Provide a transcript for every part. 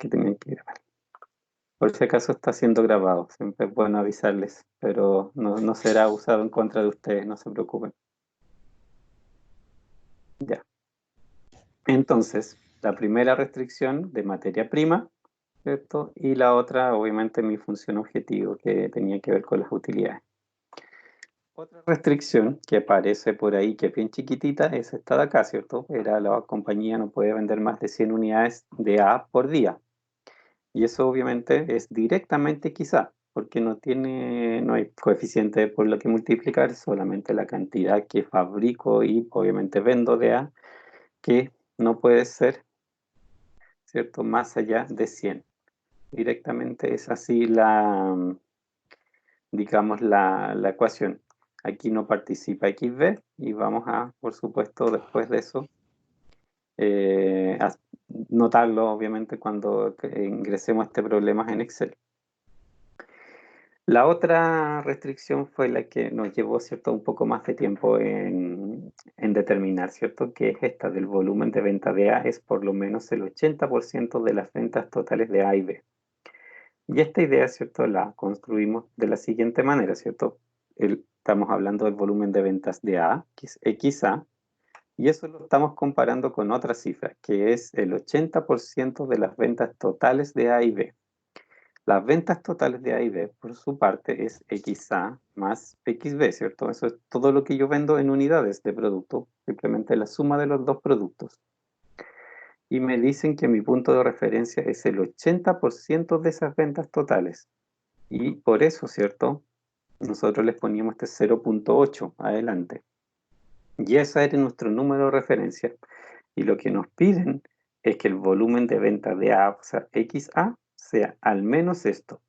que tenían que grabar. Por si acaso está siendo grabado, siempre es bueno avisarles, pero no será usado en contra de ustedes, no se preocupen. Ya. Entonces, la primera restricción de materia prima, ¿cierto? Y la otra, obviamente, mi función objetivo, que tenía que ver con las utilidades. Otra restricción que aparece por ahí, que es bien chiquitita, es esta de acá, ¿cierto? Era la compañía no puede vender más de 100 unidades de A por día. Y eso obviamente es directamente quizá, porque no hay coeficiente por lo que multiplicar, solamente la cantidad que fabrico y obviamente vendo de A, que no puede ser, ¿cierto? Más allá de 100. Directamente es así digamos, la ecuación. Aquí no participa XB y vamos a, por supuesto, después de eso, a notarlo obviamente cuando ingresemos este problema en Excel. La otra restricción fue la que nos llevó, ¿cierto?, un poco más de tiempo en determinar, ¿cierto?, que es esta del volumen de venta de A es por lo menos el 80% de las ventas totales de A y B. Y esta idea, ¿cierto?, la construimos de la siguiente manera, ¿cierto? Estamos hablando del volumen de ventas de A, que es XA, y eso lo estamos comparando con otra cifra, que es el 80% de las ventas totales de A y B. Las ventas totales de A y B, por su parte, es XA más XB, ¿cierto? Eso es todo lo que yo vendo en unidades de producto, simplemente la suma de los dos productos. Y me dicen que mi punto de referencia es el 80% de esas ventas totales. Y por eso, ¿cierto? Nosotros les poníamos este 0.8 adelante. Y ese era nuestro número de referencia. Y lo que nos piden es que el volumen de venta de A, o sea, XA, sea al menos esto.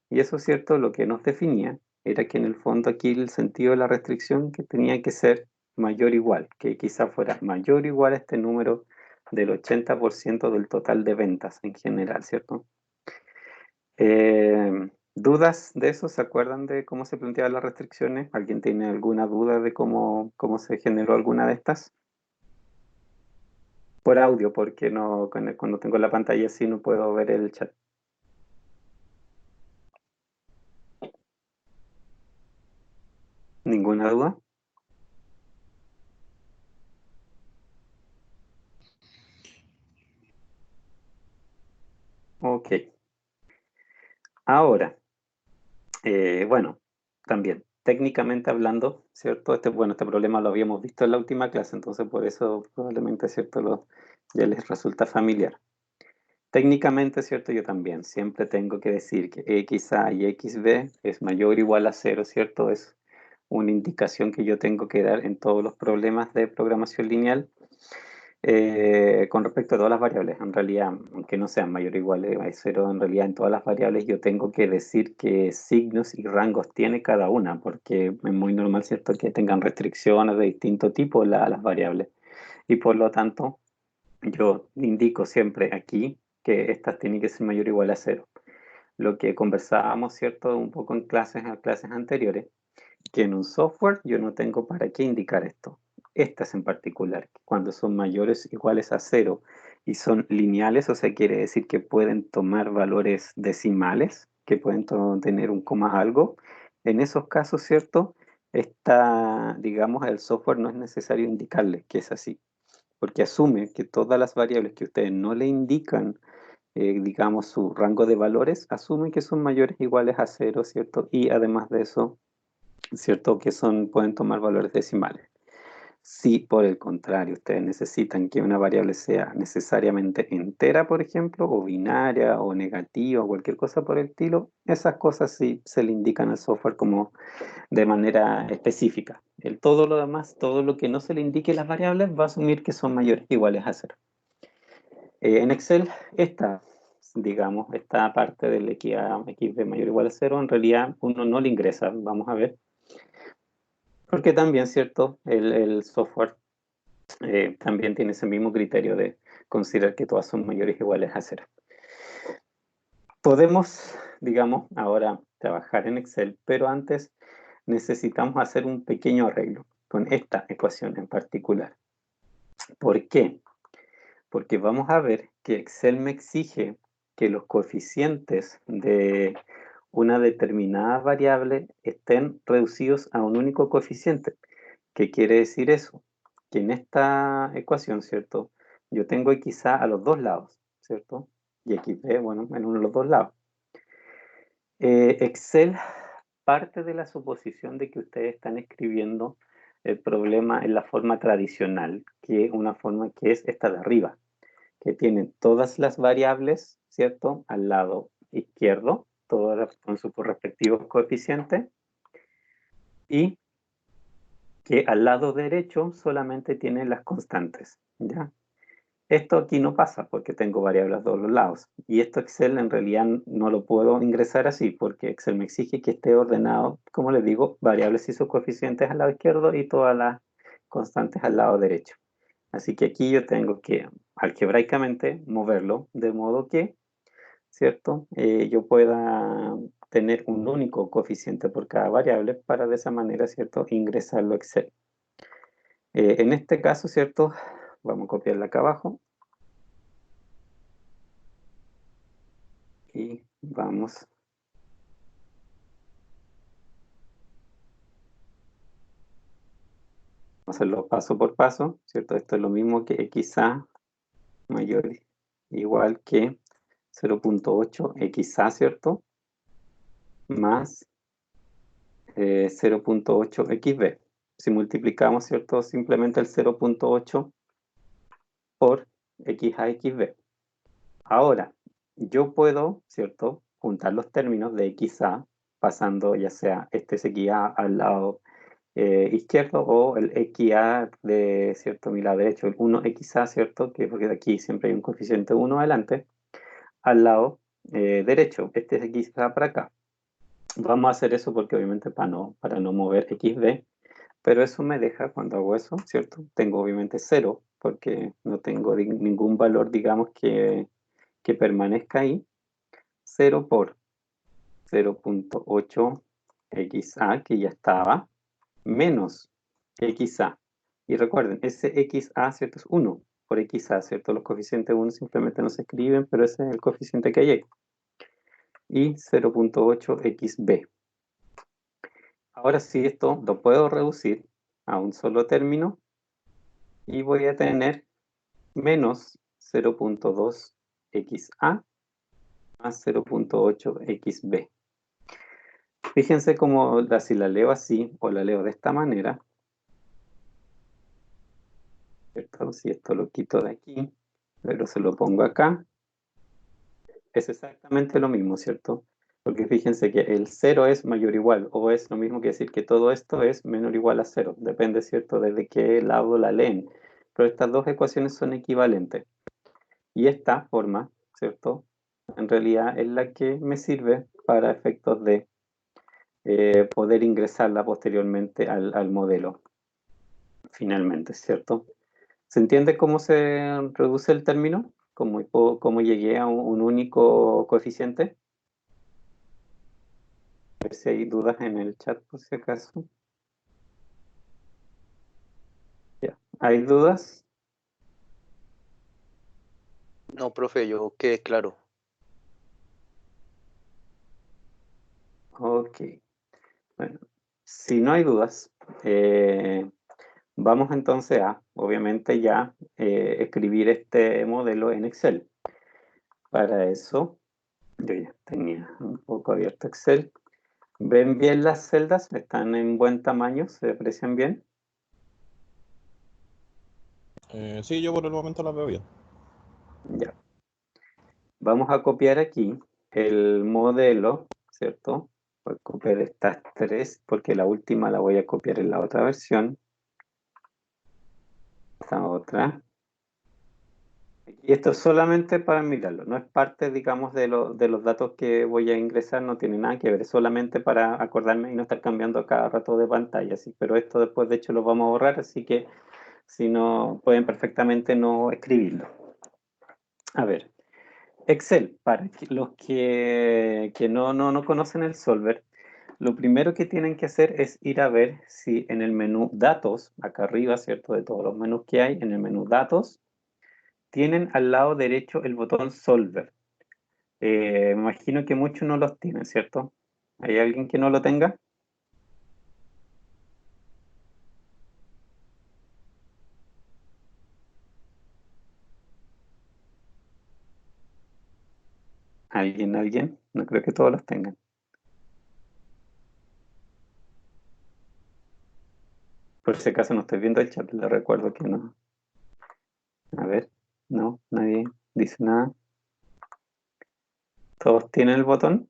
Y eso, ¿cierto? Lo que nos definía era que en el fondo aquí el sentido de la restricción que tenía que ser mayor o igual, que quizá fuera mayor o igual a este número del 80% del total de ventas en general, ¿cierto? ¿Dudas de eso? ¿Se acuerdan de cómo se planteaban las restricciones? ¿Alguien tiene alguna duda de cómo se generó alguna de estas? Por audio, porque no, cuando tengo la pantalla así no puedo ver el chat. ¿Ninguna duda? Ok. Ahora, bueno, también, técnicamente hablando, ¿cierto? Este problema lo habíamos visto en la última clase, entonces por eso probablemente, ¿cierto? Ya les resulta familiar. Técnicamente, ¿cierto? Yo también siempre tengo que decir que XA y XB es mayor o igual a 0, ¿cierto? Es una indicación que yo tengo que dar en todos los problemas de programación lineal. Con respecto a todas las variables, en realidad, aunque no sean mayor o igual a 0, en realidad en todas las variables yo tengo que decir qué signos y rangos tiene cada una, porque es muy normal, ¿cierto?, que tengan restricciones de distinto tipo las variables. Y por lo tanto, yo indico siempre aquí que estas tienen que ser mayor o igual a 0. Lo que conversábamos, ¿cierto?, un poco en clases anteriores, que en un software yo no tengo para qué indicar esto. Estas en particular, cuando son mayores o iguales a 0 y son lineales, o sea, quiere decir que pueden tomar valores decimales, que pueden tener un coma algo. En esos casos, ¿cierto? Digamos, el software no es necesario indicarle que es así, porque asume que todas las variables que ustedes no le indican, digamos, su rango de valores, asume que son mayores o iguales a 0, ¿cierto? Y además de eso, ¿cierto?, que pueden tomar valores decimales. Si por el contrario ustedes necesitan que una variable sea necesariamente entera, por ejemplo, o binaria, o negativa, o cualquier cosa por el estilo, esas cosas sí se le indican al software como de manera específica. Todo lo demás, todo lo que no se le indique a las variables, va a asumir que son mayores o iguales a 0. En Excel, digamos, esta parte del XA, XB mayor o igual a 0, en realidad uno no le ingresa, vamos a ver. Porque también, ¿cierto? El software también tiene ese mismo criterio de considerar que todas son mayores o iguales a 0. Podemos, digamos, ahora trabajar en Excel, pero antes necesitamos hacer un pequeño arreglo con esta ecuación en particular. ¿Por qué? Porque vamos a ver que Excel me exige que los coeficientes de una determinada variable estén reducidos a un único coeficiente. ¿Qué quiere decir eso? Que en esta ecuación, ¿cierto? Yo tengo xA a los dos lados, ¿cierto? Y xb, bueno, en uno de los dos lados. Excel parte de la suposición de que ustedes están escribiendo el problema en la forma tradicional, que una forma que es esta de arriba, que tienen todas las variables, ¿cierto? Al lado izquierdo, todas con sus respectivos coeficientes, y que al lado derecho solamente tienen las constantes, ¿ya? Esto aquí no pasa porque tengo variables a todos los lados. Y esto Excel en realidad no lo puedo ingresar así porque Excel me exige que esté ordenado, como les digo, variables y sus coeficientes al lado izquierdo y todas las constantes al lado derecho. Así que aquí yo tengo que algebraicamente moverlo de modo que, ¿cierto? Yo pueda tener un único coeficiente por cada variable para de esa manera, ¿cierto? Ingresarlo a Excel. En este caso, ¿cierto? Vamos a copiarla acá abajo. Y vamos a hacerlo paso por paso, ¿cierto? Esto es lo mismo que XA mayor igual que 0.8 XA, ¿cierto? Más 0.8 XB. Si multiplicamos, ¿cierto? Simplemente el 0.8 por XA XB. Ahora, yo puedo, ¿cierto? Juntar los términos de XA pasando ya sea este XA al lado izquierdo o el XA de, ¿cierto? Mi lado derecho, el 1XA, ¿cierto? Que porque aquí siempre hay un coeficiente 1 adelante, al lado derecho, este es XA para acá. Vamos a hacer eso porque obviamente para no mover XB, pero eso me deja, cuando hago eso, ¿cierto? Tengo obviamente 0, porque no tengo ningún valor, digamos, que permanezca ahí. 0 por 0.8 XA, que ya estaba, menos XA. Y recuerden, ese XA, ¿cierto? Es 1 por XA, ¿cierto? Los coeficientes 1 simplemente no se escriben, pero ese es el coeficiente que hay ahí. Y 0.8 XB. Ahora sí, esto lo puedo reducir a un solo término y voy a tener menos 0.2 XA más 0.8 XB. Fíjense cómo si la leo así o la leo de esta manera, ¿cierto? Si esto lo quito de aquí, pero se lo pongo acá, es exactamente lo mismo, ¿cierto? Porque fíjense que el 0 es mayor o igual, o es lo mismo que decir que todo esto es menor o igual a 0. Depende, ¿cierto?, desde qué lado la leen. Pero estas dos ecuaciones son equivalentes. Y esta forma, ¿cierto?, en realidad es la que me sirve para efectos de poder ingresarla posteriormente al modelo, finalmente, ¿cierto? ¿Se entiende cómo se reduce el término? ¿Cómo llegué a un único coeficiente? A ver si hay dudas en el chat, por si acaso. Ya. ¿Hay dudas? No, profe, yo quedé claro. Ok. Bueno, si no hay dudas, vamos entonces a, obviamente ya, escribir este modelo en Excel. Para eso, yo ya tenía un poco abierto Excel. ¿Ven bien las celdas? ¿Están en buen tamaño? ¿Se aprecian bien? Sí, yo por el momento la veo bien. Ya. Vamos a copiar aquí el modelo, ¿cierto? Voy a copiar estas tres porque la última la voy a copiar en la otra versión. Esta otra. Y esto es solamente para mirarlo, no es parte, digamos, de los datos que voy a ingresar, no tiene nada que ver, es solamente para acordarme y no estar cambiando cada rato de pantalla, ¿sí? Pero esto después, de hecho, lo vamos a borrar, así que si no, pueden perfectamente no escribirlo. A ver, Excel, para los que no conocen el Solver, lo primero que tienen que hacer es ir a ver si en el menú Datos, acá arriba, ¿cierto? De todos los menús que hay, en el menú Datos, tienen al lado derecho el botón Solver. Me imagino que muchos no los tienen, ¿cierto? ¿Hay alguien que no lo tenga? ¿Alguien, alguien? No creo que todos los tengan. Por si acaso no estoy viendo el chat, les recuerdo que no. A ver, no, nadie dice nada. ¿Todos tienen el botón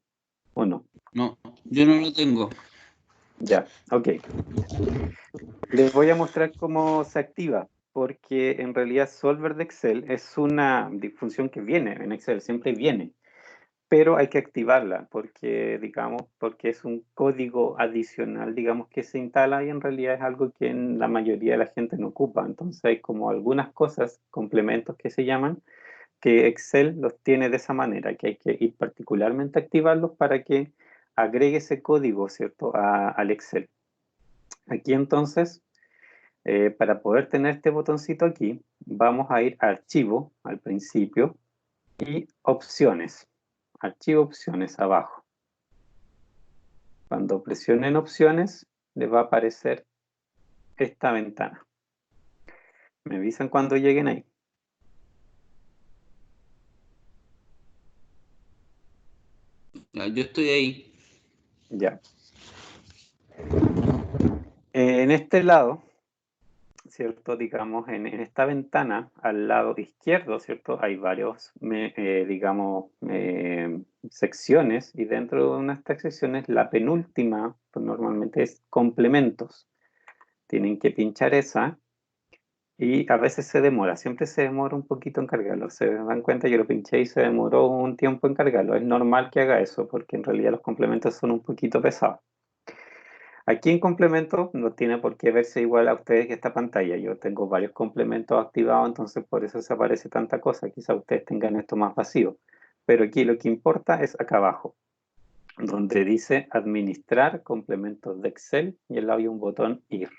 o no? No, yo no lo tengo. Ya, ok. Les voy a mostrar cómo se activa, porque en realidad Solver de Excel es una función que viene en Excel, siempre viene, pero hay que activarla porque, digamos, porque es un código adicional, digamos, que se instala y en realidad es algo que en la mayoría de la gente no ocupa. Entonces hay como algunas cosas, complementos que se llaman, que Excel los tiene de esa manera, que hay que ir particularmente a activarlos para que agregue ese código, ¿cierto?, al Excel. Aquí entonces, para poder tener este botoncito aquí, vamos a ir a Archivo al principio y Opciones. Archivo, Opciones, abajo. Cuando presionen Opciones, les va a aparecer esta ventana. Me avisan cuando lleguen ahí. Ya, yo estoy ahí. Ya. En este lado, ¿cierto? Digamos, en esta ventana, al lado izquierdo, ¿cierto? Hay varios, digamos, secciones y dentro de una de estas secciones, la penúltima, pues normalmente es complementos. Tienen que pinchar esa y a veces se demora, siempre se demora un poquito en cargarlo. Se dan cuenta, yo lo pinché y se demoró un tiempo en cargarlo. Es normal que haga eso porque en realidad los complementos son un poquito pesados. Aquí en complemento no tiene por qué verse igual a ustedes que esta pantalla. Yo tengo varios complementos activados, entonces por eso se aparece tanta cosa. Quizá ustedes tengan esto más vacío. Pero aquí lo que importa es acá abajo, donde dice administrar complementos de Excel y al lado hay un botón ir.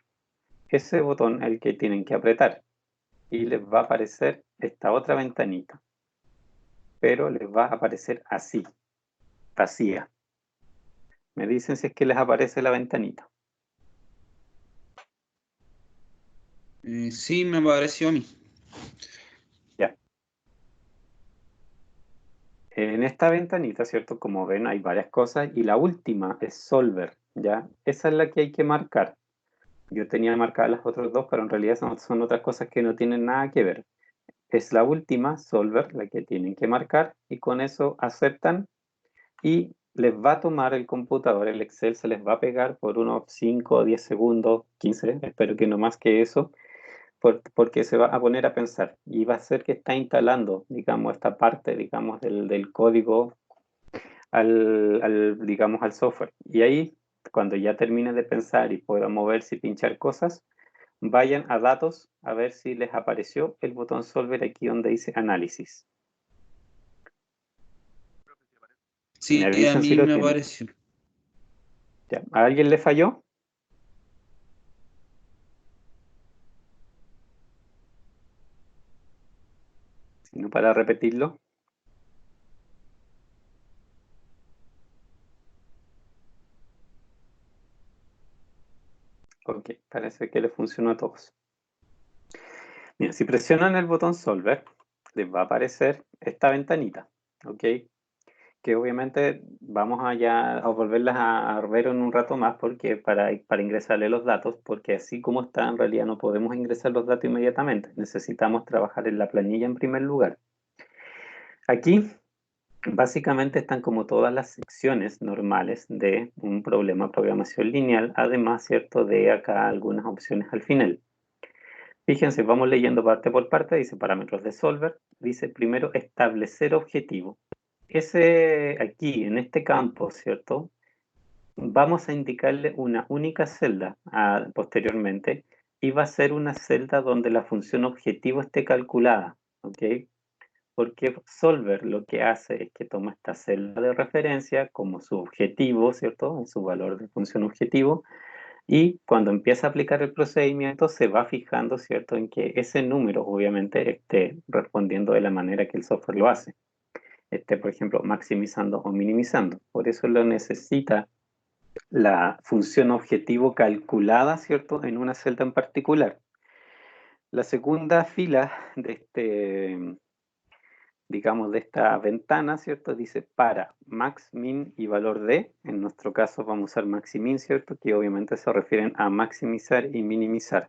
Ese botón es el que tienen que apretar y les va a aparecer esta otra ventanita. Pero les va a aparecer así, vacía. Me dicen si es que les aparece la ventanita. Sí, me pareció a mí. Ya. En esta ventanita, ¿cierto? Como ven, hay varias cosas y la última es Solver, ¿ya? Esa es la que hay que marcar. Yo tenía marcadas las otras dos, pero en realidad son otras cosas que no tienen nada que ver. Es la última, Solver, la que tienen que marcar y con eso aceptan y les va a tomar el computador, el Excel se les va a pegar por unos 5, 10 segundos, 15, espero que no más que eso, porque se va a poner a pensar y va a ser que está instalando, digamos, esta parte, digamos, del código digamos, al software. Y ahí, cuando ya termine de pensar y pueda moverse y pinchar cosas, vayan a datos a ver si les apareció el botón Solver aquí donde dice análisis. Me Sí, a avisan si mí lo me tienen. apareció. Ya. ¿A alguien le falló? Si no, para repetirlo. Ok, parece que le funcionó a todos. Bien, si presionan el botón Solver, les va a aparecer esta ventanita, ¿ok? Que obviamente vamos a volverlas a ver en un rato más porque para ingresarle los datos, porque así como está, en realidad no podemos ingresar los datos inmediatamente. Necesitamos trabajar en la planilla en primer lugar. Aquí básicamente están como todas las secciones normales de un problema de programación lineal, además, ¿cierto?, de acá algunas opciones al final. Fíjense, vamos leyendo parte por parte, dice parámetros de solver, dice primero establecer objetivo. Ese aquí, en este campo, ¿cierto? Vamos a indicarle una única celda posteriormente y va a ser una celda donde la función objetivo esté calculada, ¿ok? Porque solver lo que hace es que toma esta celda de referencia como su objetivo, ¿cierto? Su valor de función objetivo y cuando empieza a aplicar el procedimiento se va fijando, ¿cierto?, en que ese número obviamente esté respondiendo de la manera que el software lo hace. esté, por ejemplo, maximizando o minimizando. Por eso lo necesita la función objetivo calculada, ¿cierto?, en una celda en particular. La segunda fila de digamos, de esta ventana, ¿cierto? Dice para max, min y valor de. En nuestro caso vamos a usar max y min, ¿cierto? Que obviamente se refieren a maximizar y minimizar.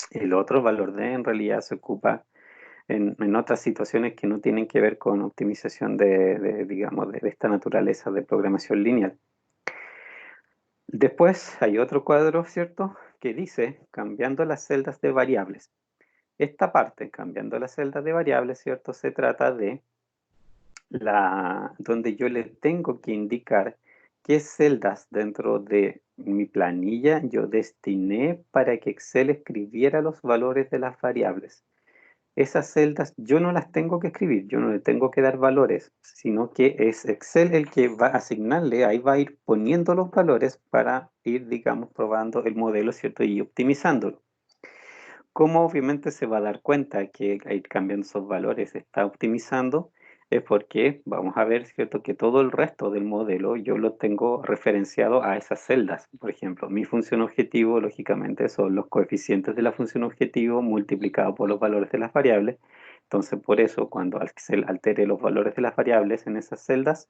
El otro valor de en realidad se ocupa en otras situaciones que no tienen que ver con optimización digamos, de esta naturaleza de programación lineal. Después hay otro cuadro, ¿cierto?, que dice cambiando las celdas de variables. Esta parte, cambiando las celdas de variables, ¿cierto?, se trata de donde yo le tengo que indicar qué celdas dentro de mi planilla yo destiné para que Excel escribiera los valores de las variables. Esas celdas yo no las tengo que escribir, yo no le tengo que dar valores, sino que es Excel el que va a asignarle, ahí va a ir poniendo los valores para ir, digamos, probando el modelo, ¿cierto?, y optimizándolo. ¿Cómo obviamente se va a dar cuenta que ir cambiando esos valores está optimizando? Es porque vamos a ver, ¿cierto?, que todo el resto del modelo yo lo tengo referenciado a esas celdas. Por ejemplo, mi función objetivo, lógicamente, son los coeficientes de la función objetivo multiplicado por los valores de las variables. Entonces, por eso, cuando Excel altere los valores de las variables en esas celdas,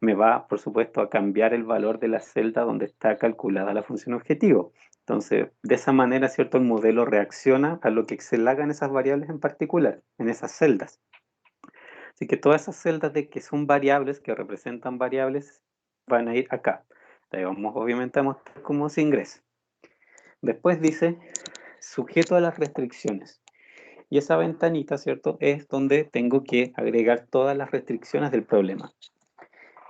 me va, por supuesto, a cambiar el valor de la celda donde está calculada la función objetivo. Entonces, de esa manera, ¿cierto?, el modelo reacciona a lo que Excel haga en esas variables en particular, en esas celdas. Así que todas esas celdas de que son variables, que representan variables, van a ir acá. Le vamos obviamente a mostrar cómo se ingresa. Después dice, sujeto a las restricciones. Y esa ventanita, ¿cierto?, es donde tengo que agregar todas las restricciones del problema.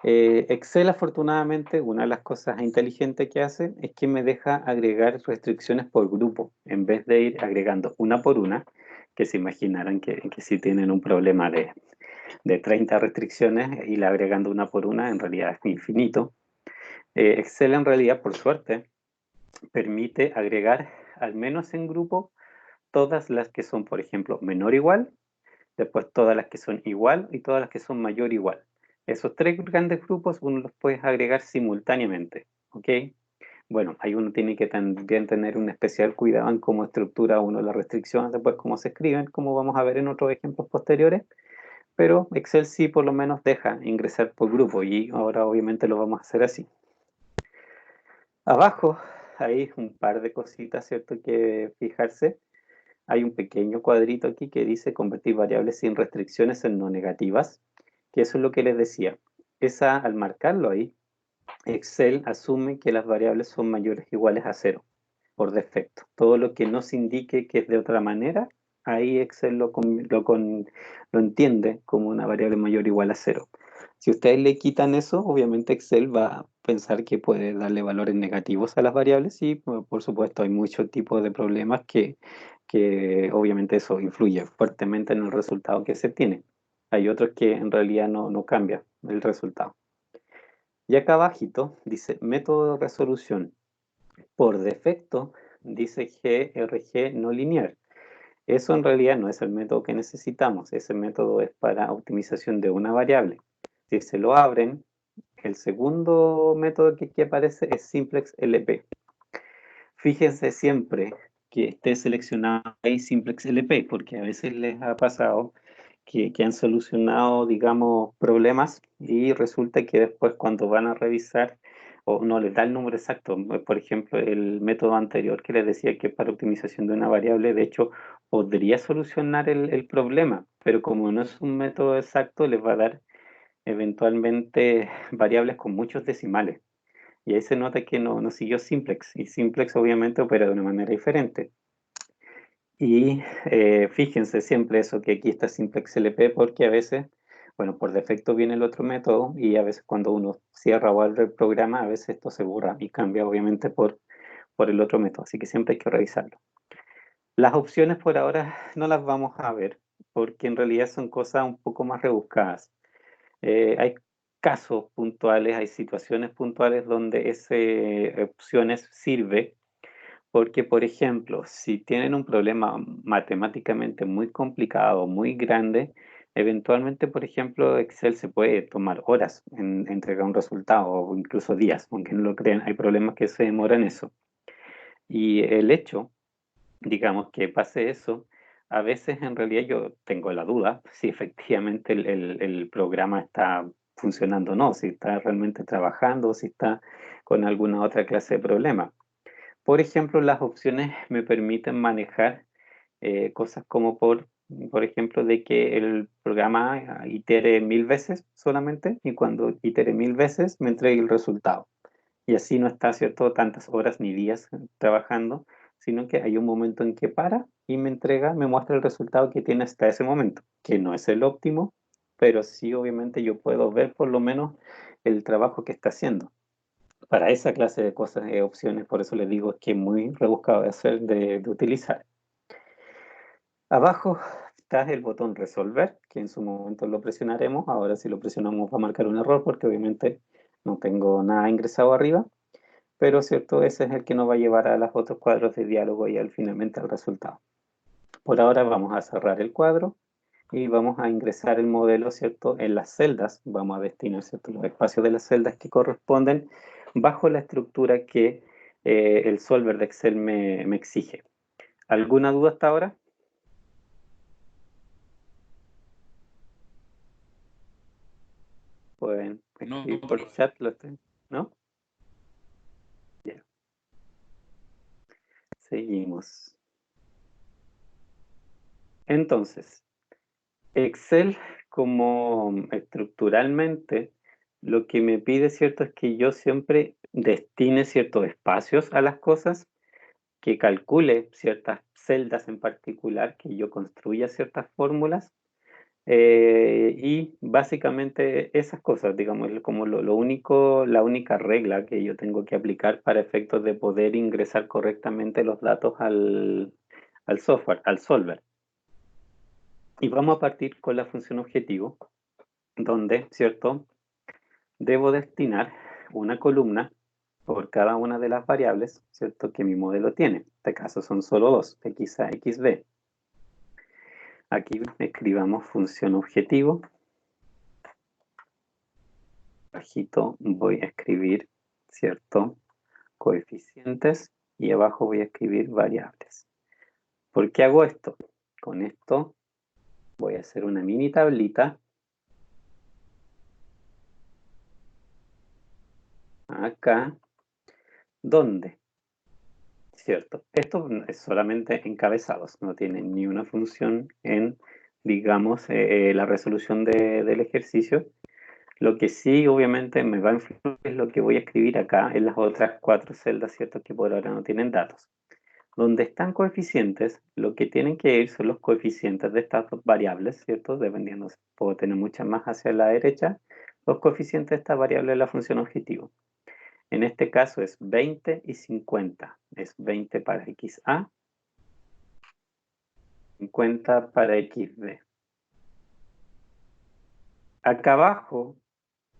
Excel, afortunadamente, una de las cosas inteligentes que hace es que me deja agregar restricciones por grupo, en vez de ir agregando una por una, que se imaginaran que si tienen un problema de 30 restricciones, ir agregando una por una, en realidad es infinito. Excel, en realidad, por suerte, permite agregar, al menos en grupo, todas las que son, por ejemplo, menor o igual, después todas las que son igual y todas las que son mayor o igual. Esos tres grandes grupos uno los puede agregar simultáneamente, ¿ok? Bueno, ahí uno tiene que también tener un especial cuidado en cómo estructura uno las restricciones, después cómo se escriben, como vamos a ver en otros ejemplos posteriores, pero Excel sí por lo menos deja ingresar por grupo y ahora obviamente lo vamos a hacer así. Abajo hay un par de cositas, ¿cierto?, que fijarse. Hay un pequeño cuadrito aquí que dice convertir variables sin restricciones en no negativas, que eso es lo que les decía. Al marcarlo ahí, Excel asume que las variables son mayores o iguales a 0, por defecto. Todo lo que no se indique que es de otra manera, ahí Excel lo entiende como una variable mayor o igual a 0. Si ustedes le quitan eso, obviamente Excel va a pensar que puede darle valores negativos a las variables y, por supuesto, hay muchos tipos de problemas que obviamente eso influye fuertemente en el resultado que se tiene. Hay otros que en realidad no cambia el resultado. Y acá abajito dice método de resolución. Por defecto dice GRG no lineal. Eso en realidad no es el método que necesitamos. Ese método es para optimización de una variable. Si se lo abren, el segundo método que aquí aparece es simplex LP. Fíjense siempre que esté seleccionado ahí simplex LP, porque a veces les ha pasado que han solucionado, digamos, problemas y resulta que después cuando van a revisar o no les da el número exacto. Por ejemplo, el método anterior que les decía que para optimización de una variable, de hecho, podría solucionar el problema, pero como no es un método exacto, les va a dar eventualmente variables con muchos decimales. Y ahí se nota que no siguió simplex, y simplex obviamente opera de una manera diferente. Y fíjense siempre eso, que aquí está simplex LP, porque a veces, bueno, por defecto viene el otro método, y a veces cuando uno cierra o abre el programa, a veces esto se borra y cambia obviamente por el otro método, así que siempre hay que revisarlo. Las opciones por ahora no las vamos a ver, porque en realidad son cosas un poco más rebuscadas. Hay casos puntuales, hay situaciones puntuales donde esa opciones sirve porque, por ejemplo, si tienen un problema matemáticamente muy complicado, muy grande, Eventualmente, por ejemplo, Excel se puede tomar horas en entregar un resultado o incluso días, aunque no lo crean, hay problemas que se demoran eso. Y el hecho, digamos, que pase eso, a veces en realidad yo tengo la duda si efectivamente el programa está funcionando o no, si está realmente trabajando o si está con alguna otra clase de problema. Por ejemplo, las opciones me permiten manejar cosas como por ejemplo, de que el programa itere 1000 veces solamente y cuando itere 1000 veces me entregue el resultado. Y así no está, ¿cierto?, tantas horas ni días trabajando, sino que hay un momento en que para y me entrega, me muestra el resultado que tiene hasta ese momento, que no es el óptimo, pero sí obviamente yo puedo ver por lo menos el trabajo que está haciendo. Para esa clase de cosas, opciones, por eso les digo que es muy rebuscado de hacer, de utilizar. Abajo está el botón resolver, que en su momento lo presionaremos. Ahora si lo presionamos va a marcar un error porque obviamente no tengo nada ingresado arriba. Pero cierto, ese es el que nos va a llevar a los otros cuadros de diálogo y finalmente al resultado. Por ahora vamos a cerrar el cuadro y vamos a ingresar el modelo, ¿cierto?, en las celdas. Vamos a destinar, ¿cierto?, los espacios de las celdas que corresponden bajo la estructura que el solver de Excel me exige. ¿Alguna duda hasta ahora? Pueden No, escribir por profe. chat, ¿no? Ya. Seguimos. Entonces, Excel como estructuralmente lo que me pide, ¿cierto?, es que yo siempre destine ciertos espacios a las cosas, que calcule ciertas celdas en particular, que yo construya ciertas fórmulas y básicamente esas cosas, digamos, como lo único, la única regla que yo tengo que aplicar para efectos de poder ingresar correctamente los datos al software, al solver. Y vamos a partir con la función objetivo, donde, ¿cierto?, debo destinar una columna por cada una de las variables, ¿cierto?, que mi modelo tiene. En este caso son solo dos, xa, xb. Aquí escribamos función objetivo. Bajito voy a escribir, ¿cierto?, coeficientes y abajo voy a escribir variables. ¿Por qué hago esto? Con esto voy a hacer una mini tablita acá, donde, ¿cierto? Esto es solamente encabezados, no tiene ni una función en, digamos, la resolución del ejercicio. Lo que sí, obviamente, me va a influir es lo que voy a escribir acá en las otras 4 celdas, ¿cierto?, que por ahora no tienen datos. Donde están coeficientes, lo que tienen que ir son los coeficientes de estas dos variables, ¿cierto? Dependiendo, puedo tener muchas más hacia la derecha, los coeficientes de esta variable de la función objetivo. En este caso es 20 y 50. Es 20 para XA, 50 para XB. Acá abajo,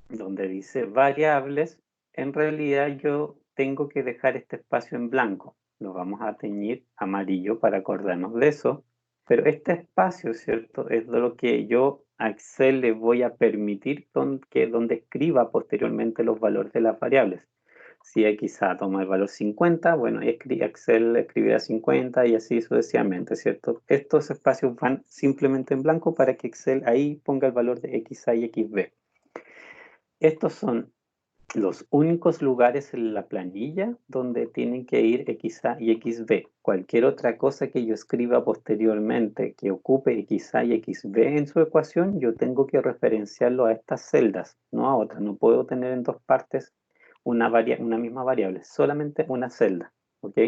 donde dice variables, en realidad yo tengo que dejar este espacio en blanco. Lo vamos a teñir amarillo para acordarnos de eso. Pero este espacio, ¿cierto?, es de lo que yo a Excel le voy a permitir donde escriba posteriormente los valores de las variables. Si XA toma el valor 50, bueno, Excel escribirá 50 y así sucesivamente, ¿cierto? Estos espacios van simplemente en blanco para que Excel ahí ponga el valor de XA y XB. Estos son los únicos lugares en la planilla donde tienen que ir XA y XB. Cualquier otra cosa que yo escriba posteriormente que ocupe XA y XB en su ecuación, yo tengo que referenciarlo a estas celdas, no a otras. No puedo tener en dos partes una misma variable, solamente una celda, ¿ok?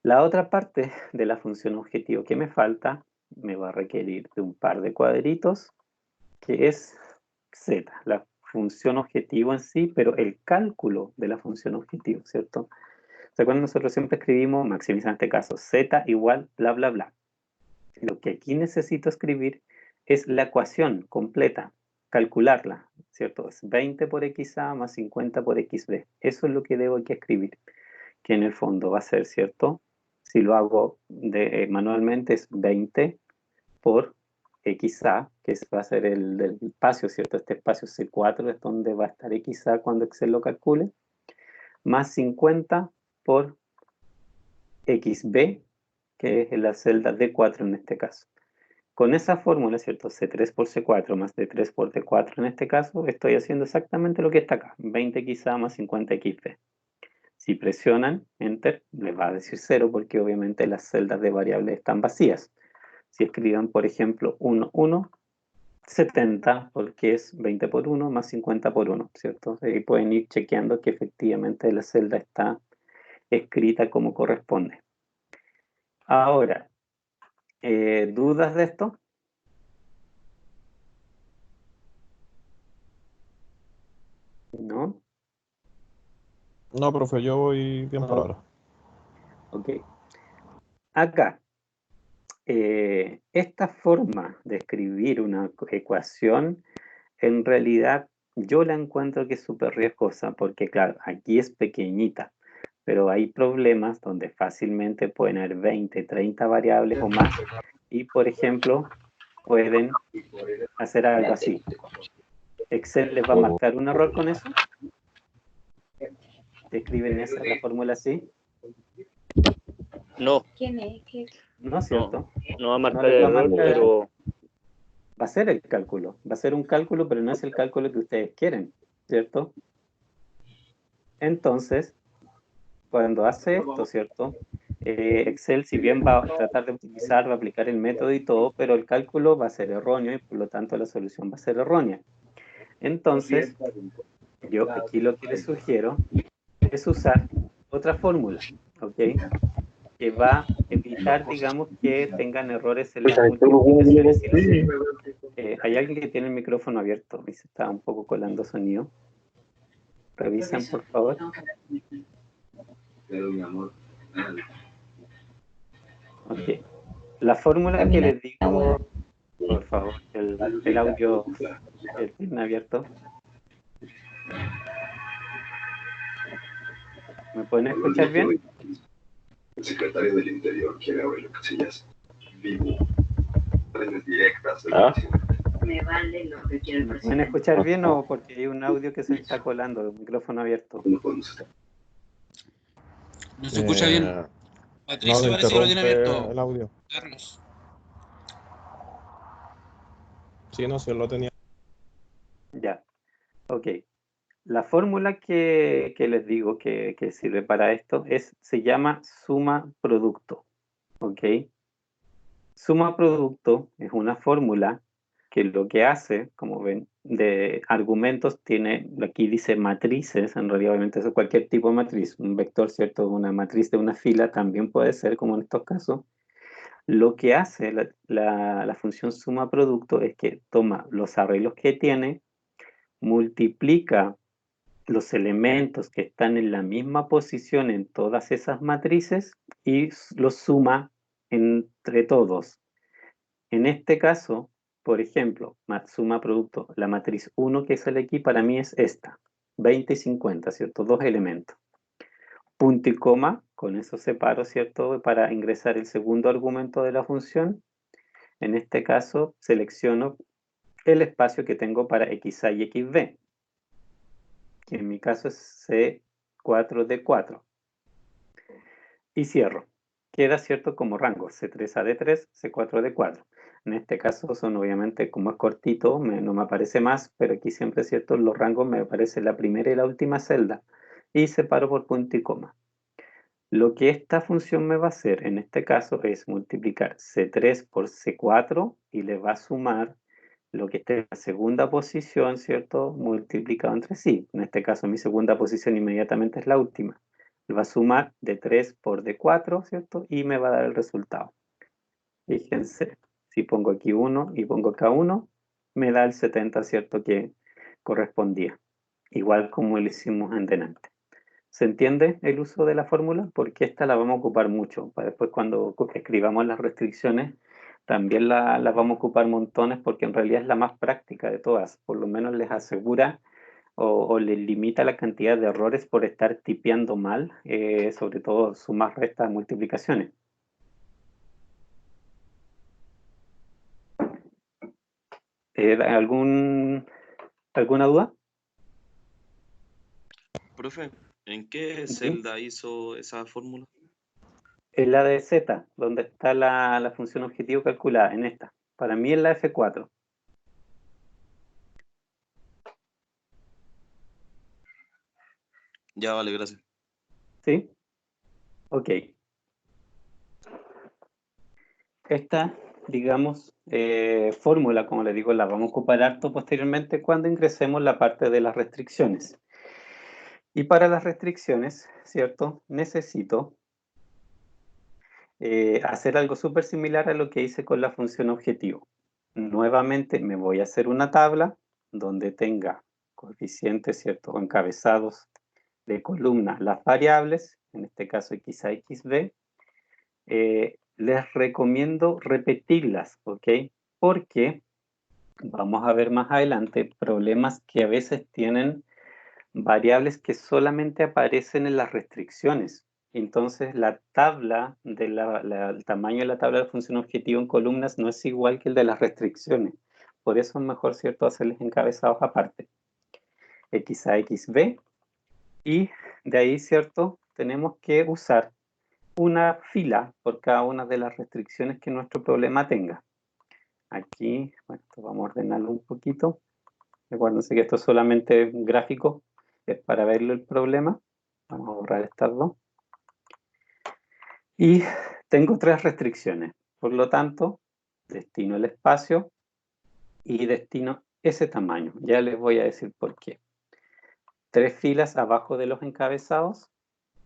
La otra parte de la función objetivo que me falta me va a requerir de un par de cuadritos, que es z, la función objetivo en sí, pero el cálculo de la función objetivo, ¿cierto? ¿Se acuerdan? Nosotros siempre escribimos, maximiza en este caso, z igual bla, bla, bla. Lo que aquí necesito escribir es la ecuación completa, calcularla, ¿cierto? Es 20 por XA más 50 por XB. Eso es lo que debo aquí escribir, que en el fondo va a ser, ¿cierto? Si lo hago manualmente es 20 por XA, que va a ser el espacio, ¿cierto? Este espacio C4 es donde va a estar XA cuando Excel lo calcule, más 50 por XB, que es la celda D4 en este caso. Con esa fórmula, ¿cierto? C3 por C4 más D3 por D4 en este caso, estoy haciendo exactamente lo que está acá, 20XA más 50XB. Si presionan Enter, les va a decir 0 porque obviamente las celdas de variables están vacías. Si escriban, por ejemplo, 1, 1, 70, porque es 20 por 1 más 50 por 1, ¿cierto? Y pueden ir chequeando que efectivamente la celda está escrita como corresponde. Ahora, ¿dudas de esto? ¿No? No, profe, yo voy bien por ahora. Ok. Acá, esta forma de escribir una ecuación, en realidad yo la encuentro que es súper riesgosa, porque claro, aquí es pequeñita, pero hay problemas donde fácilmente pueden haber 20, 30 variables o más, y por ejemplo, pueden hacer algo así. Excel les va a marcar un error con eso. ¿Te escriben esa la fórmula así? No, ¿No es cierto? no va a marcar les va a error, marcar pero Va a ser el cálculo, va a ser un cálculo, pero no es el cálculo que ustedes quieren, ¿cierto? Entonces, cuando hace esto, ¿cierto? Excel, si bien va a tratar de utilizar, va a aplicar el método y todo, pero el cálculo va a ser erróneo y por lo tanto la solución va a ser errónea. Entonces, yo aquí lo que les sugiero es usar otra fórmula, ¿ok? Que va a evitar, digamos, que tengan errores en las multiplicaciones. Hay alguien que tiene el micrófono abierto y se está un poco colando sonido. Revisan, por favor. Ok. La fórmula que les digo, por favor, el audio tiene abierto. ¿Me pueden escuchar bien? El secretario del Interior quiere Aurelio Casillas vivo. Redes directas. Me vale lo que quiere el ¿Me pueden presidente. escuchar bien o porque hay un audio que se está colando, el micrófono abierto? No podemos estar. No se escucha bien. No, Patricio me parece que lo tiene interrumpe abierto. el audio. Carlos. Sí, no, sí, lo tenía. Ya, ok. La fórmula que les digo que sirve para esto se llama suma producto, ¿ok? Suma producto es una fórmula que lo que hace, como ven, de argumentos tiene, aquí dice matrices, en realidad obviamente eso es cualquier tipo de matriz, un vector, ¿cierto? Una matriz de una fila también puede ser, como en estos casos. Lo que hace la función suma producto es que toma los arreglos que tiene, multiplica los elementos que están en la misma posición en todas esas matrices y los suma entre todos. En este caso, por ejemplo, suma producto, la matriz 1 que sale aquí para mí es esta, 20 y 50, ¿cierto? Dos elementos. Punto y coma, con eso separo, ¿cierto? Para ingresar el segundo argumento de la función. En este caso, selecciono el espacio que tengo para XA y XB, que en mi caso es C4D4. Y cierro. Queda, ¿cierto? Como rango C3A D3, C4D4. En este caso son obviamente, como es cortito, no me aparece más, pero aquí siempre, ¿cierto? Los rangos me aparece la primera y la última celda. Y separo por punto y coma. Lo que esta función me va a hacer en este caso es multiplicar C3 por C4 y le va a sumar lo que esté en la segunda posición, ¿cierto? Multiplicado entre sí. En este caso mi segunda posición inmediatamente es la última. Le va a sumar D3 por D4, ¿cierto? Y me va a dar el resultado. Fíjense, si pongo aquí 1 y pongo acá 1, me da el 70, ¿cierto? Que correspondía. Igual como lo hicimos en delante. ¿Se entiende el uso de la fórmula? Porque esta la vamos a ocupar mucho. Para después cuando escribamos las restricciones, también la vamos a ocupar montones porque en realidad es la más práctica de todas. Por lo menos les asegura o les limita la cantidad de errores por estar tipeando mal, sobre todo sumas, restas, multiplicaciones. ¿Alguna duda? Profe, ¿en qué Sí. celda hizo esa fórmula? En la de Z, donde está la función objetivo calculada, en esta. Para mí es la F4. Ya, vale, gracias. ¿Sí? Ok. Esta, digamos, fórmula, como les digo, la vamos a ocupar harto posteriormente cuando ingresemos la parte de las restricciones. Y para las restricciones, ¿cierto? Necesito hacer algo súper similar a lo que hice con la función objetivo. Nuevamente me voy a hacer una tabla donde tenga coeficientes, ¿cierto? O encabezados de columna las variables, en este caso x a, xb. Les recomiendo repetirlas, ¿ok? Porque vamos a ver más adelante problemas que a veces tienen variables que solamente aparecen en las restricciones. Entonces, la tabla, el tamaño de la tabla de función objetivo en columnas no es igual que el de las restricciones. Por eso es mejor, ¿cierto?, hacerles encabezados aparte. X a, xb. Y de ahí, ¿cierto?, tenemos que usar una fila por cada una de las restricciones que nuestro problema tenga. Aquí, bueno, vamos a ordenarlo un poquito. Recuérdense que esto es solamente gráfico, es para verlo el problema. Vamos a borrar estas dos. Y tengo tres restricciones. Por lo tanto, destino el espacio y destino ese tamaño. Ya les voy a decir por qué. 3 filas abajo de los encabezados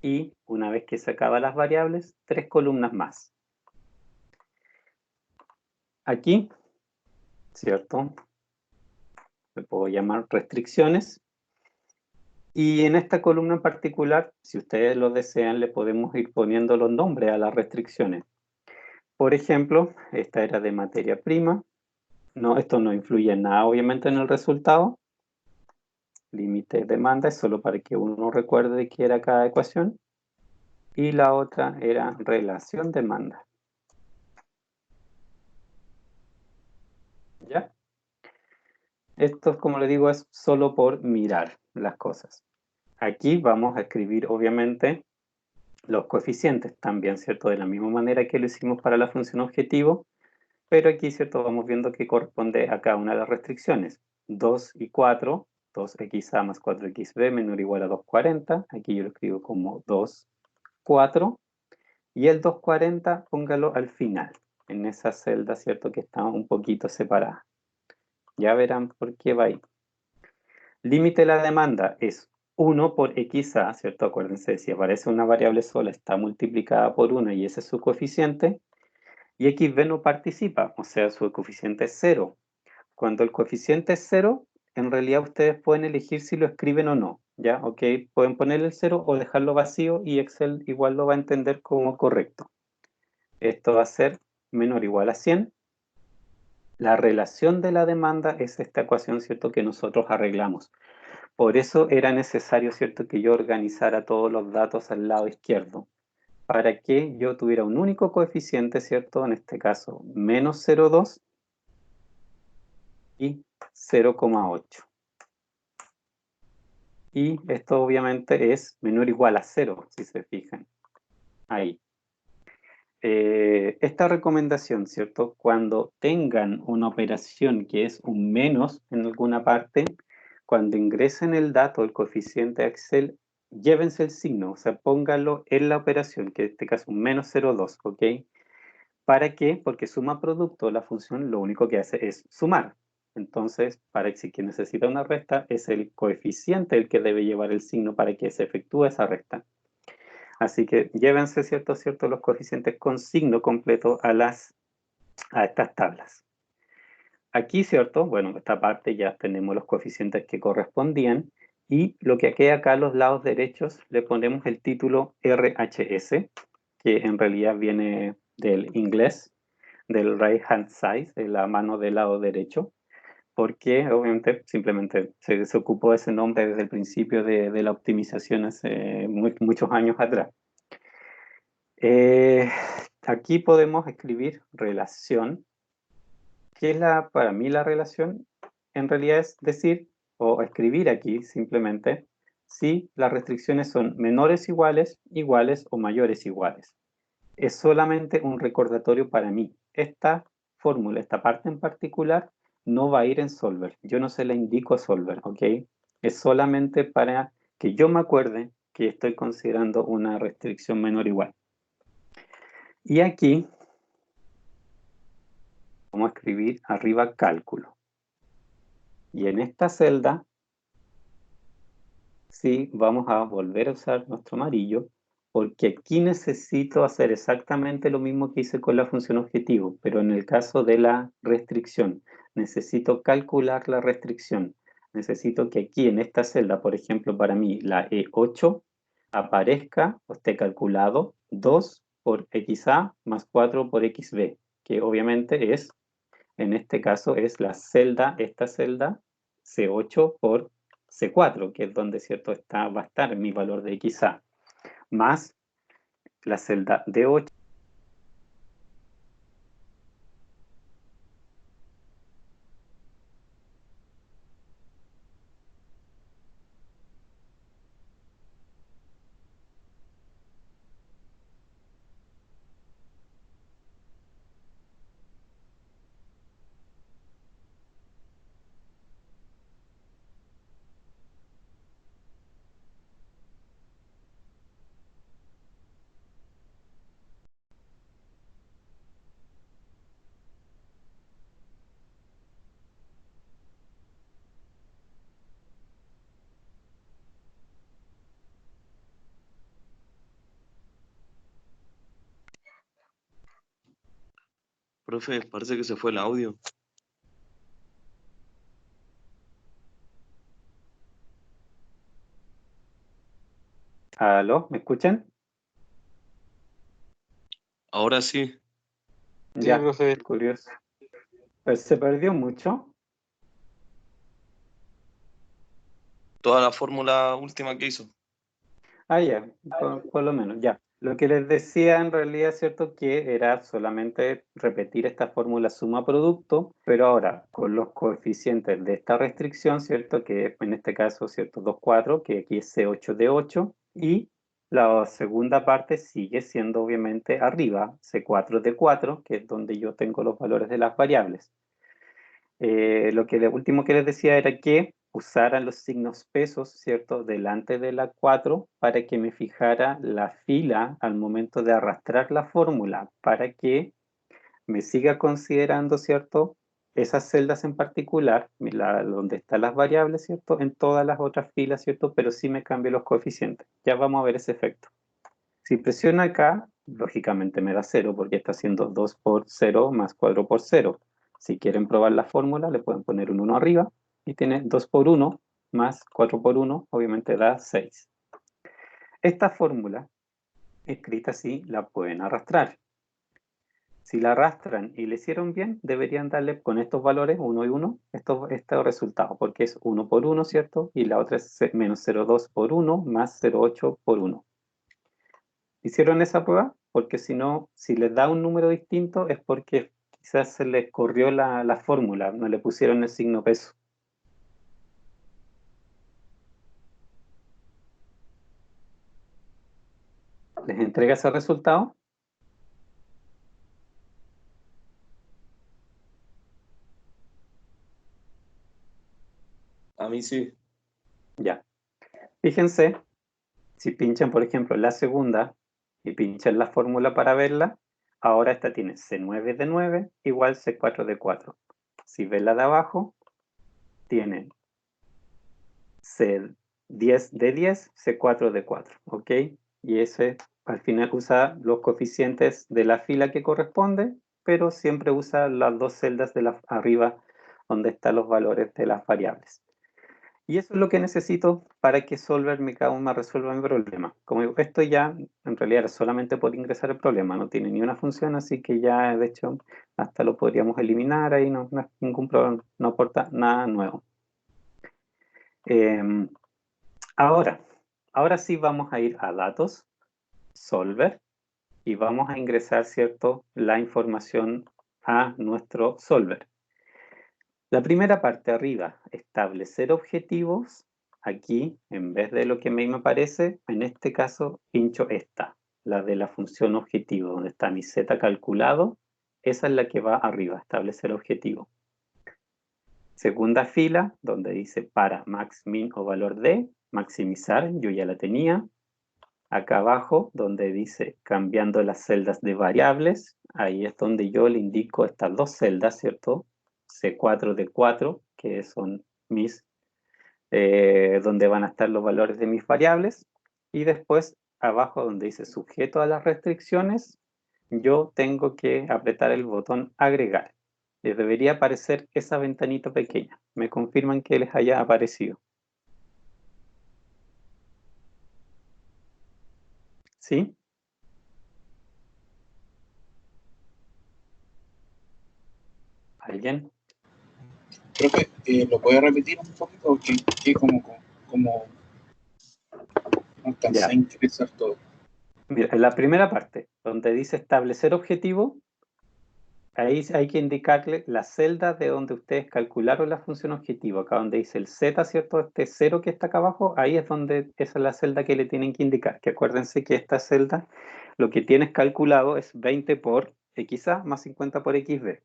y una vez que se acaban las variables, 3 columnas más. Aquí, ¿cierto? Le puedo llamar restricciones. Y en esta columna en particular, si ustedes lo desean, le podemos ir poniendo los nombres a las restricciones. Por ejemplo, esta era de materia prima. No, esto no influye en nada, obviamente, en el resultado. Límite de demanda es solo para que uno recuerde de qué era cada ecuación. Y la otra era relación demanda. ¿Ya? Esto, como le digo, es solo por mirar las cosas. Aquí vamos a escribir, obviamente, los coeficientes también, ¿cierto? De la misma manera que lo hicimos para la función objetivo, pero aquí, ¿cierto? Vamos viendo que corresponde a cada una de las restricciones. 2 y 4, 2xa más 4xb menor o igual a 240. Aquí yo lo escribo como 2, 4. Y el 240, póngalo al final, en esa celda, ¿cierto? Que está un poquito separada. Ya verán por qué va ahí. Límite de la demanda es 1 por xa, ¿cierto? Acuérdense, si aparece una variable sola, está multiplicada por 1 y ese es su coeficiente. Y xb no participa, o sea, su coeficiente es 0. Cuando el coeficiente es 0, en realidad ustedes pueden elegir si lo escriben o no, ¿ya? Ok, pueden ponerle el 0 o dejarlo vacío y Excel igual lo va a entender como correcto. Esto va a ser menor o igual a 100. La relación de la demanda es esta ecuación, ¿cierto?, que nosotros arreglamos. Por eso era necesario, ¿cierto?, que yo organizara todos los datos al lado izquierdo, para que yo tuviera un único coeficiente, ¿cierto?, en este caso, menos 0,2 y 0,8. Y esto obviamente es menor o igual a 0, si se fijan. Ahí. Esta recomendación, ¿cierto? Cuando tengan una operación que es un menos en alguna parte, cuando ingresen el dato, el coeficiente a Excel, llévense el signo, o sea, pónganlo en la operación, que en este caso un menos 0,2, ¿ok? ¿Para qué? Porque suma producto, la función lo único que hace es sumar. Entonces, para si que necesita una resta, es el coeficiente el que debe llevar el signo para que se efectúe esa resta. Así que llévense, ¿cierto? Los coeficientes con signo completo a estas tablas. Aquí, ¿cierto? Bueno, esta parte ya tenemos los coeficientes que correspondían y lo que queda acá a los lados derechos le ponemos el título RHS, que en realidad viene del inglés, del right hand side, de la mano del lado derecho, porque obviamente simplemente se ocupó ese nombre desde el principio de la optimización hace muchos años atrás. Aquí podemos escribir relación ¿qué es para mí la relación? En realidad es decir, o escribir aquí simplemente, si las restricciones son menores iguales, iguales o mayores iguales. Es solamente un recordatorio para mí. Esta fórmula, esta parte en particular, no va a ir en Solver. Yo no se la indico a Solver, ¿ok? Es solamente para que yo me acuerde que estoy considerando una restricción menor o igual. Y aquí vamos a escribir arriba cálculo. Y en esta celda, sí, vamos a volver a usar nuestro amarillo, porque aquí necesito hacer exactamente lo mismo que hice con la función objetivo, pero en el caso de la restricción, necesito calcular la restricción. Necesito que aquí en esta celda, por ejemplo, para mí, la E8, aparezca o esté calculado 2 por XA más 4 por XB, que obviamente es, en este caso, es la celda, esta celda, C8 por C4, que es donde, ¿cierto?, va a estar mi valor de XA, más la celda D8. Profe, parece que se fue el audio. ¿Aló? ¿Me escuchan? Ahora sí. Sí, Ya, profe. curioso. Pues se perdió mucho. Toda la fórmula última que hizo. Ah, ya, por lo menos, ya. Lo que les decía en realidad, ¿cierto?, que era solamente repetir esta fórmula suma-producto, pero ahora con los coeficientes de esta restricción, ¿cierto?, que en este caso, ¿cierto?, 2, 4, que aquí es C8 de 8, y la segunda parte sigue siendo obviamente arriba, C4 de 4, que es donde yo tengo los valores de las variables. Lo último que les decía era que usaran los signos pesos, ¿cierto?, delante de la 4 para que me fijara la fila al momento de arrastrar la fórmula, para que me siga considerando, ¿cierto?, esas celdas en particular, donde están las variables, ¿cierto?, en todas las otras filas, ¿cierto?, pero sí me cambio los coeficientes. Ya vamos a ver ese efecto. Si presiono acá, lógicamente me da 0 porque está haciendo 2 por 0 más 4 por 0. Si quieren probar la fórmula, le pueden poner un 1 arriba y tiene 2 por 1 más 4 por 1, obviamente da 6. Esta fórmula, escrita así, la pueden arrastrar. Si la arrastran y le hicieron bien, deberían darle con estos valores, 1 y 1, estos resultados, porque es 1 por 1, ¿cierto? Y la otra es menos 0,2 por 1 más 0,8 por 1. ¿Hicieron esa prueba? Porque si no, si les da un número distinto es porque quizás se les corrió la fórmula, no le pusieron el signo peso. ¿Les entrega ese resultado? A mí sí. Ya. Fíjense, si pinchan, por ejemplo, la segunda y pinchan la fórmula para verla, ahora esta tiene C9 de 9 igual C4 de 4. Si ven la de abajo, tiene C10 de 10, C4 de 4, ¿ok? Y ese al final usa los coeficientes de la fila que corresponde, pero siempre usa las dos celdas de arriba donde están los valores de las variables. Y eso es lo que necesito para que Solver me resuelva mi problema. Como digo, esto ya en realidad era solamente por ingresar el problema, no tiene ni una función, así que ya de hecho hasta lo podríamos eliminar, ahí no es ningún problema, no aporta nada nuevo. Ahora sí vamos a ir a datos, Solver, y vamos a ingresar, ¿cierto?, la información a nuestro Solver. La primera parte arriba, establecer objetivos. Aquí, en vez de lo que me aparece, en este caso, pincho esta, la de la función objetivo, donde está mi z calculado. Esa es la que va arriba, establecer objetivo. Segunda fila, donde dice para max, min o valor de, maximizar, yo ya la tenía. Acá abajo, donde dice cambiando las celdas de variables, ahí es donde yo le indico estas dos celdas, ¿cierto? C4, D4, que son mis, donde van a estar los valores de mis variables. Y después, abajo donde dice sujeto a las restricciones, yo tengo que apretar el botón agregar. Les debería aparecer esa ventanita pequeña. Me confirman que les haya aparecido. ¿Sí? ¿Alguien? Profe, ¿lo puede repetir un poquito? Que como no alcancé Ya. a interesar todo. Mira, en la primera parte, donde dice establecer objetivo, ahí hay que indicarle la celda de donde ustedes calcularon la función objetivo. Acá donde dice el z, ¿cierto? Este 0 que está acá abajo, ahí es donde esa es la celda que le tienen que indicar. Que acuérdense que esta celda, lo que tienes calculado es 20 por XA más 50 por XB.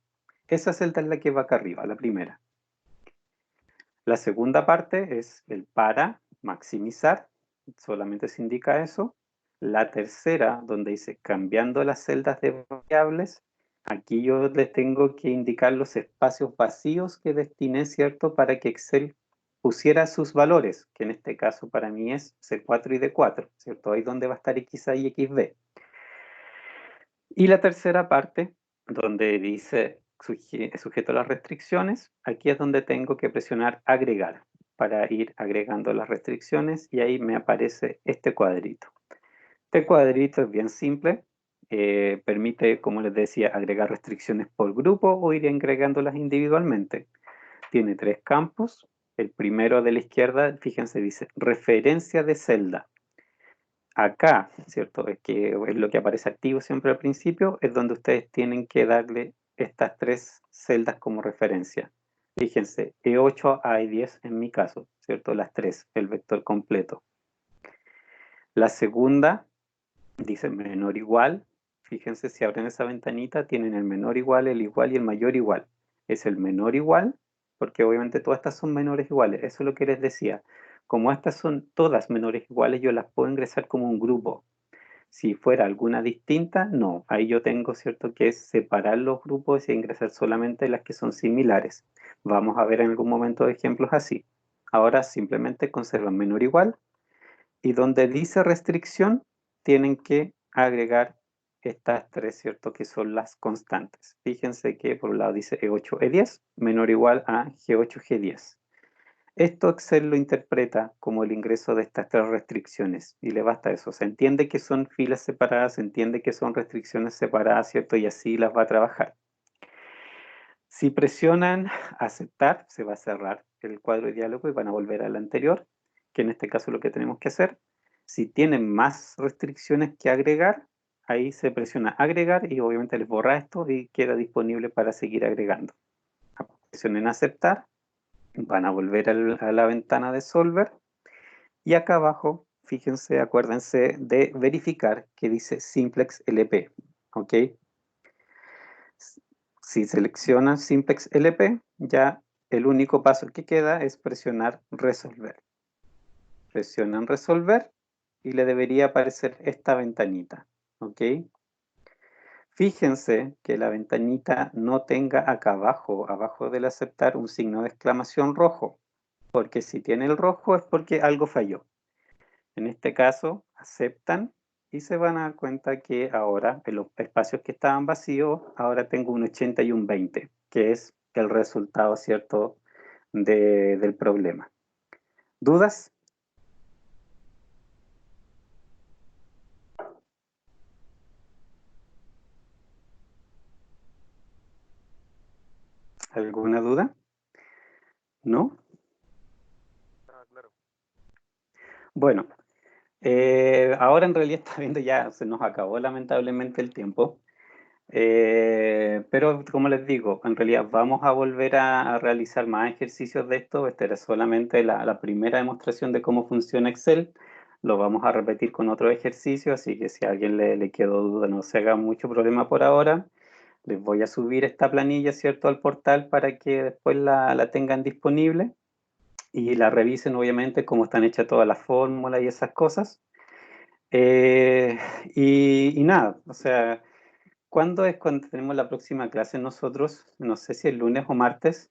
Esa celda es la que va acá arriba, la primera. La segunda parte es el para maximizar, solamente se indica eso. La tercera, donde dice cambiando las celdas de variables, aquí yo les tengo que indicar los espacios vacíos que destiné, ¿cierto? Para que Excel pusiera sus valores, que en este caso para mí es C4 y D4, ¿cierto? Ahí donde va a estar XA y XB. Y la tercera parte, donde dice sujeto a las restricciones, aquí es donde tengo que presionar agregar para ir agregando las restricciones y ahí me aparece este cuadrito. Este cuadrito es bien simple, permite, como les decía, agregar restricciones por grupo o ir agregándolas individualmente. Tiene tres campos. El primero de la izquierda, fíjense, dice referencia de celda. Acá, ¿cierto? Es que es lo que aparece activo siempre al principio, es donde ustedes tienen que darle estas tres celdas como referencia. Fíjense, E8 a E10 en mi caso, ¿cierto? Las tres, el vector completo. La segunda dice menor igual. Fíjense, si abren esa ventanita, tienen el menor igual y el mayor igual. Es el menor igual, porque obviamente todas estas son menores iguales. Eso es lo que les decía. Como estas son todas menores iguales, yo las puedo ingresar como un grupo. Si fuera alguna distinta, no. Ahí yo tengo, ¿cierto?, que es separar los grupos e ingresar solamente las que son similares. Vamos a ver en algún momento ejemplos así. Ahora simplemente conservan menor igual y donde dice restricción, tienen que agregar estas tres, ¿cierto?, que son las constantes. Fíjense que por un lado dice E8, E10, menor o igual a G8, G10. Esto Excel lo interpreta como el ingreso de estas tres restricciones y le basta eso. Se entiende que son filas separadas, se entiende que son restricciones separadas, ¿cierto? Y así las va a trabajar. Si presionan aceptar, se va a cerrar el cuadro de diálogo y van a volver al anterior, que en este caso es lo que tenemos que hacer. Si tienen más restricciones que agregar, ahí se presiona agregar y obviamente les borra esto y queda disponible para seguir agregando. Presionen aceptar. Van a volver a la ventana de Solver y acá abajo, fíjense, acuérdense de verificar que dice Simplex LP, ¿ok? Si seleccionan Simplex LP, ya el único paso que queda es presionar Resolver. Presionan Resolver y le debería aparecer esta ventanita, ¿ok? Fíjense que la ventanita no tenga acá abajo del aceptar, un signo de exclamación rojo, porque si tiene el rojo es porque algo falló. En este caso, aceptan y se van a dar cuenta que ahora, en los espacios que estaban vacíos, ahora tengo un 80 y un 20, que es el resultado, ¿cierto?, del problema. ¿Dudas? ¿Alguna duda? ¿No? Claro. Bueno, ahora en realidad está viendo ya, se nos acabó lamentablemente el tiempo. Pero como les digo, en realidad vamos a volver a realizar más ejercicios de esto. Esta era solamente la primera demostración de cómo funciona Excel. Lo vamos a repetir con otro ejercicio, así que si a alguien le quedó duda, no se haga mucho problema por ahora. Les voy a subir esta planilla, ¿cierto?, al portal para que después la tengan disponible y la revisen, obviamente, cómo están hechas todas las fórmulas y esas cosas. Y nada, o sea, ¿cuándo es cuando tenemos la próxima clase nosotros? No sé si el lunes o martes.